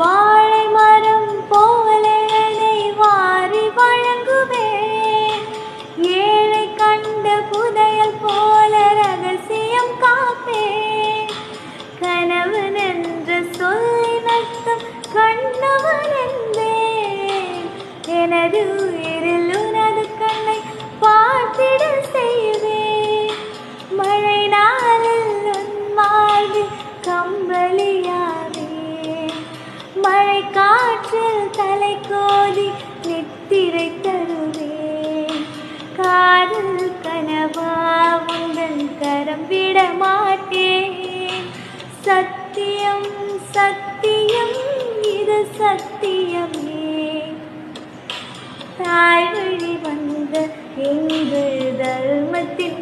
வாழை மரம் போல என்னை வாரி வழங்குவேன். ஏழை கண்ட புதையல் போல ரகசியம் காப்பேன். கணவன் என்ற சொல்லின் அர்த்தம் கண்ணவன் என்பேன். எனது உயிரில் உனது கண்ணை பார்த்திட செய்வேன். மழை நாளில் உன் மார்பில் கம்பளியாவேன். மழை காற்றில் தலை கோதி நித்திரை தருவேன். காதல் கனவா உங்கள் கரம் விட மாட்டேன். சத்தியம் சத்தியம் இது சத்தியமே. தாய் வழி வந்த எங்கள் தர்மத்தின்